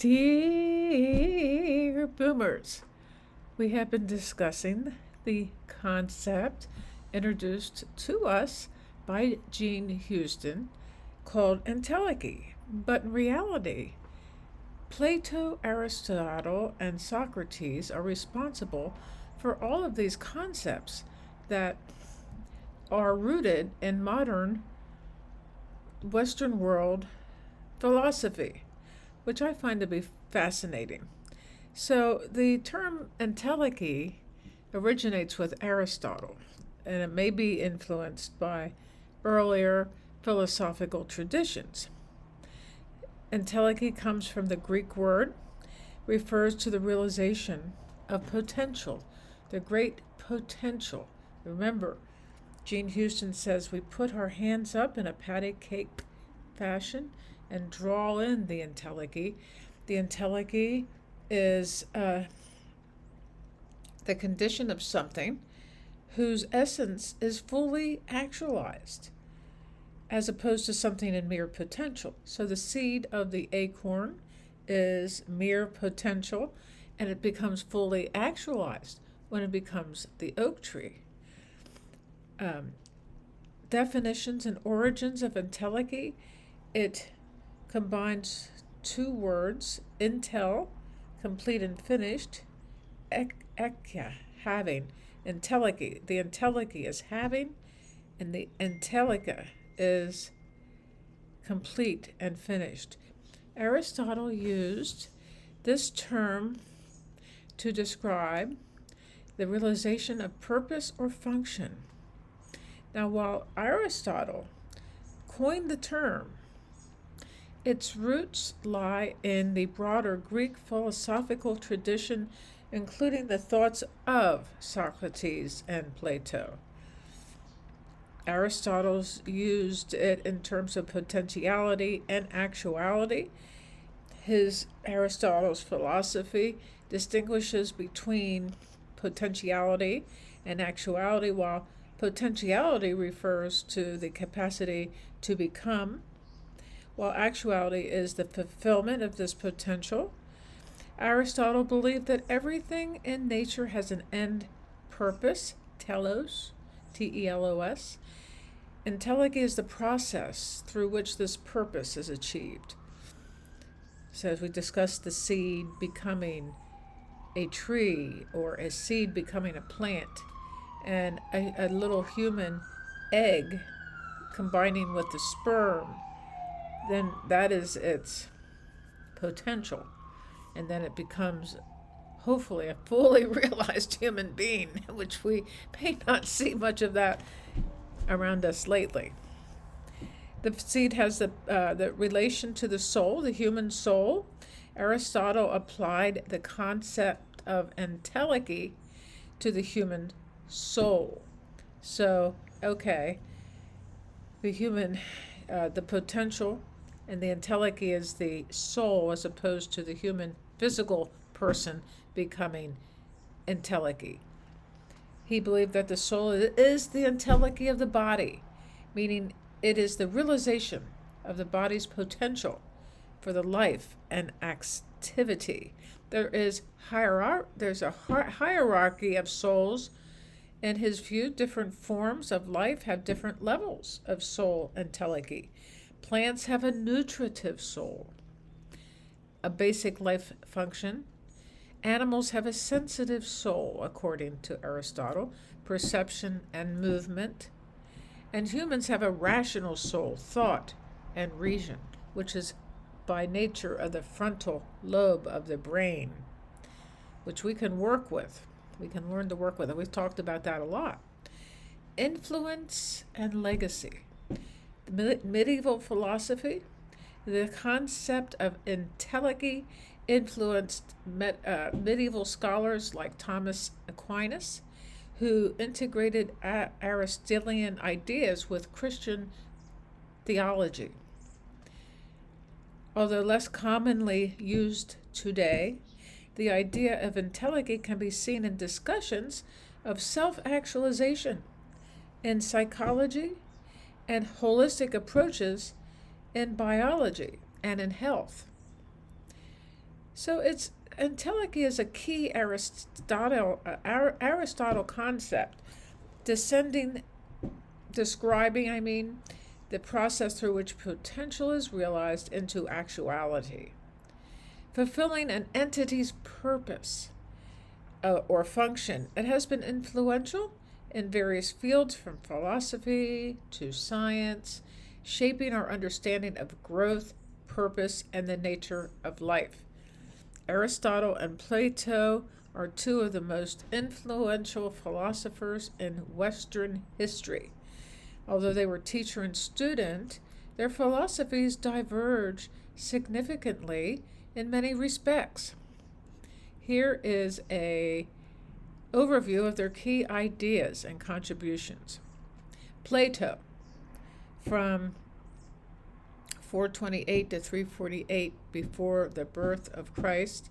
Dear boomers, we have been discussing the concept introduced to us by Jean Houston called Entelechy. But in reality, Plato, Aristotle, and Socrates are responsible for all of these concepts that are rooted in modern Western world philosophy, which I find to be fascinating. So the term entelechy originates with Aristotle, and it may be influenced by earlier philosophical traditions. Entelechy comes from the Greek word, refers to the realization of potential, the great potential. Remember, Jean Houston says we put our hands up in a patty cake fashion and draw in the entelechy. The entelechy is the condition of something whose essence is fully actualized, as opposed to something in mere potential. So the seed of the acorn is mere potential, and it becomes fully actualized when it becomes the oak tree. Definitions and origins of entelechy: it combines two words, intel, complete and finished, ekya, having. Entelechy, the entelechy is having, and the entelecha is complete and finished. Aristotle used this term to describe the realization of purpose or function. Now, while Aristotle coined the term, its roots lie in the broader Greek philosophical tradition, including the thoughts of Socrates and Plato. Aristotle used it in terms of potentiality and actuality. Aristotle's philosophy distinguishes between potentiality and actuality, while potentiality refers to the capacity to become, while actuality is the fulfillment of this potential. Aristotle believed that everything in nature has an end purpose, telos, T-E-L-O-S. Entelechy is the process through which this purpose is achieved. So as we discussed the seed becoming a tree, or a seed becoming a plant, and a little human egg combining with the sperm, then that is its potential. And then it becomes, hopefully, a fully realized human being, which we may not see much of that around us lately. The seed has the relation to the soul, the human soul. Aristotle applied the concept of entelechy to the human soul. So, okay, the potential, and the entelechy is the soul, as opposed to the human physical person becoming entelechy. He believed that the soul is the entelechy of the body, meaning it is the realization of the body's potential for the life and activity. There's a hierarchy of souls. In his view, different forms of life have different levels of soul entelechy. Plants have a nutritive soul, a basic life function. Animals have a sensitive soul, according to Aristotle, perception and movement. And humans have a rational soul, thought and reason, which is by nature of the frontal lobe of the brain, which we can work with. We can learn to work with it. We've talked about that a lot. Influence and legacy. The medieval philosophy, the concept of entelechy influenced medieval scholars like Thomas Aquinas, who integrated Aristotelian ideas with Christian theology. Although less commonly used today, the idea of entelechy can be seen in discussions of self-actualization in psychology and holistic approaches in biology and in health. So it's entelechy is a key Aristotle concept, describing, the process through which potential is realized into actuality, fulfilling an entity's purpose or function. It has been influential in various fields from philosophy to science, shaping our understanding of growth, purpose, and the nature of life. Aristotle and Plato are two of the most influential philosophers in Western history. Although they were teacher and student, their philosophies diverge significantly in many respects. Here is an overview of their key ideas and contributions. Plato, from 428 to 348 before the birth of Christ,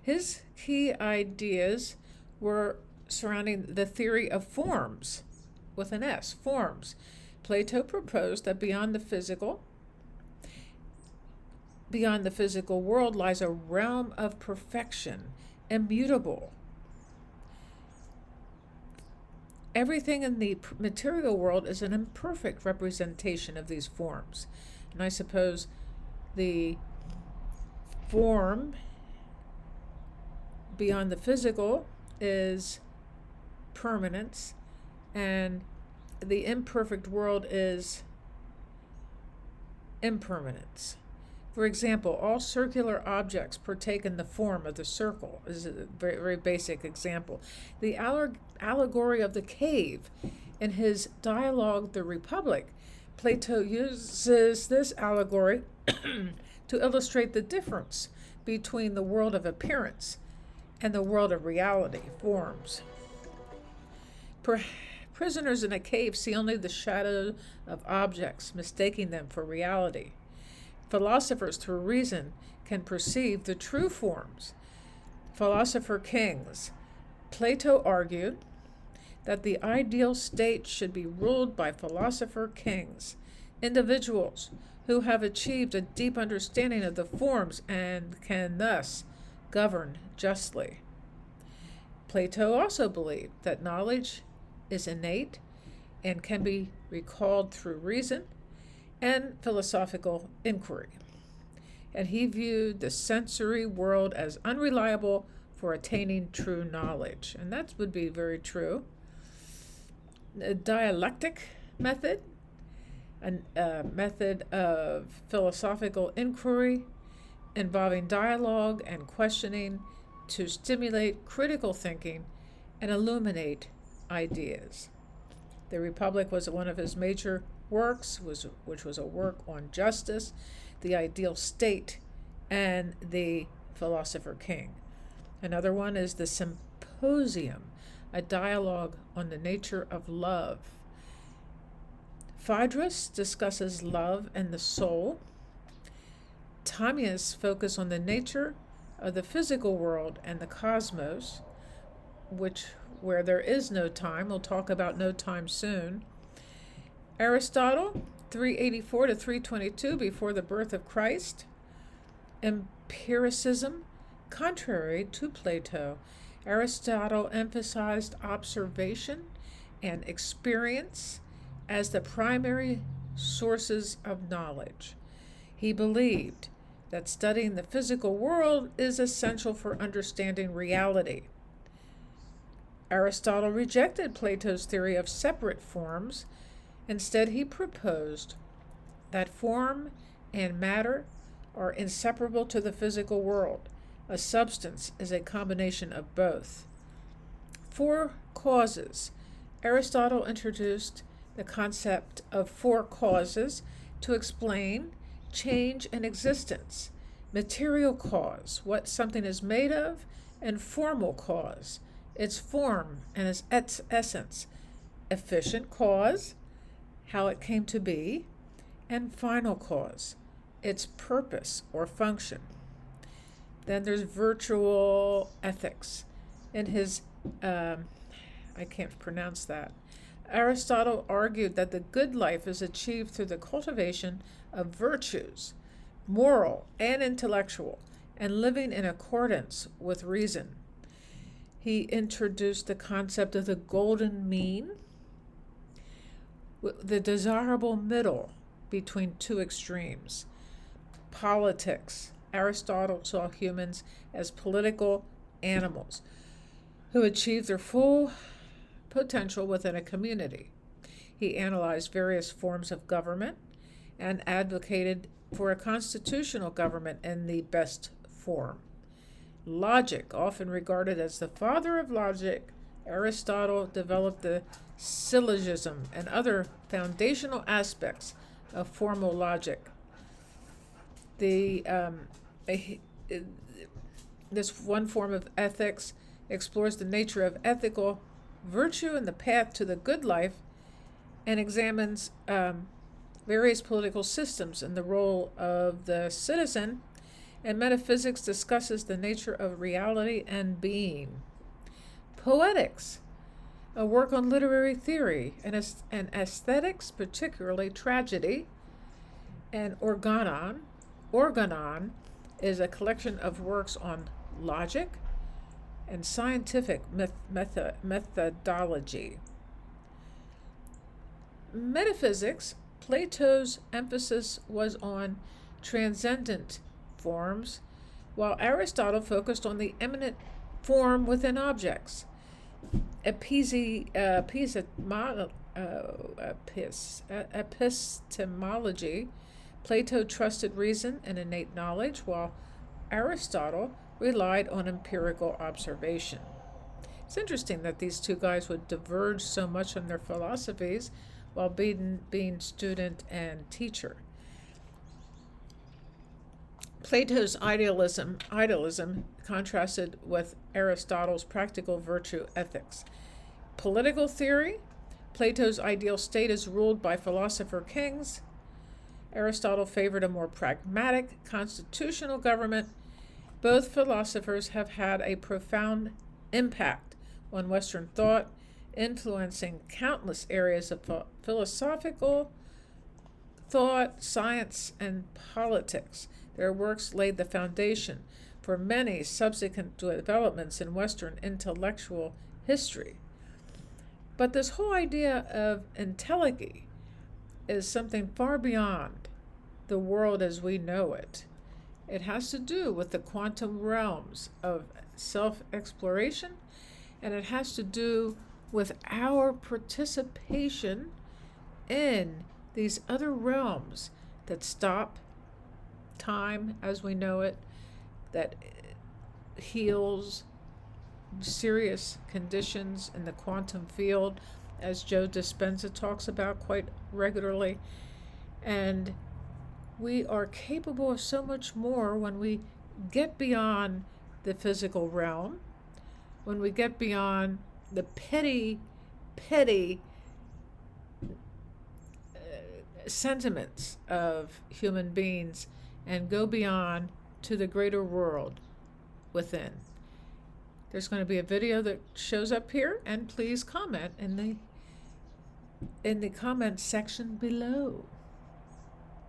his key ideas were surrounding the theory of forms, with an S, forms. Plato proposed that beyond the physical world lies a realm of perfection, immutable. Everything in the material world is an imperfect representation of these forms. And I suppose the form beyond the physical is permanence, and the imperfect world is impermanence. For example, all circular objects partake in the form of the circle. This is a very, very basic example. The allegory of the cave. In his dialogue, The Republic, Plato uses this allegory to illustrate the difference between the world of appearance and the world of reality, forms. Prisoners in a cave see only the shadow of objects, mistaking them for reality. Philosophers, through reason, can perceive the true forms. Philosopher kings. Plato argued that the ideal state should be ruled by philosopher kings, individuals who have achieved a deep understanding of the forms and can thus govern justly. Plato also believed that knowledge is innate and can be recalled through reason and philosophical inquiry. And he viewed the sensory world as unreliable for attaining true knowledge. And that would be very true. A dialectic method, a method of philosophical inquiry involving dialogue and questioning to stimulate critical thinking and illuminate ideas. The Republic was one of his major works, which was a work on justice, the ideal state, and the philosopher king. Another one is the Symposium, a dialogue on the nature of love. Phaedrus discusses love and the soul. Timaeus focuses on the nature of the physical world and the cosmos, where there is no time. We'll talk about no time soon. Aristotle, 384 to 322 before the birth of Christ. Empiricism, contrary to Plato. Aristotle emphasized observation and experience as the primary sources of knowledge. He believed that studying the physical world is essential for understanding reality. Aristotle rejected Plato's theory of separate forms. Instead, he proposed that form and matter are inseparable to the physical world. A substance is a combination of both. 4 causes. Aristotle introduced the concept of 4 causes to explain change in existence. Material cause, what something is made of, and formal cause, its form and its essence. Efficient cause, how it came to be, and final cause, its purpose or function. Then there's virtual ethics. In his, I can't pronounce that, Aristotle argued that the good life is achieved through the cultivation of virtues, moral and intellectual, and living in accordance with reason. He introduced the concept of the golden mean, the desirable middle between two extremes. Politics. Aristotle saw humans as political animals who achieve their full potential within a community. He analyzed various forms of government and advocated for a constitutional government in the best form. Logic, often regarded as the father of logic, Aristotle developed the syllogism and other foundational aspects of formal logic. This one form of ethics explores the nature of ethical virtue and the path to the good life, and examines various political systems and the role of the citizen, and metaphysics discusses the nature of reality and being. Poetics, a work on literary theory and aesthetics, particularly tragedy, and organon. Organon is a collection of works on logic and scientific methodology. Metaphysics, Plato's emphasis was on transcendent forms, while Aristotle focused on the immanent form within objects. Epistemology, Plato trusted reason and innate knowledge, while Aristotle relied on empirical observation. It's interesting that these two guys would diverge so much in their philosophies while being student and teacher. Plato's idealism contrasted with Aristotle's practical virtue ethics. Political theory, Plato's ideal state is ruled by philosopher kings. Aristotle favored a more pragmatic constitutional government. Both philosophers have had a profound impact on Western thought, influencing countless areas of philosophical thought, science, and politics. Their works laid the foundation for many subsequent developments in Western intellectual history. But this whole idea of entelechy is something far beyond the world as we know it. It has to do with the quantum realms of self-exploration, and it has to do with our participation in these other realms that stop time as we know it, that heals serious conditions in the quantum field, as Joe Dispenza talks about quite regularly. And we are capable of so much more when we get beyond the physical realm, when we get beyond the petty sentiments of human beings and go beyond to the greater world within. There's going to be a video that shows up here, and please comment in the comment section below.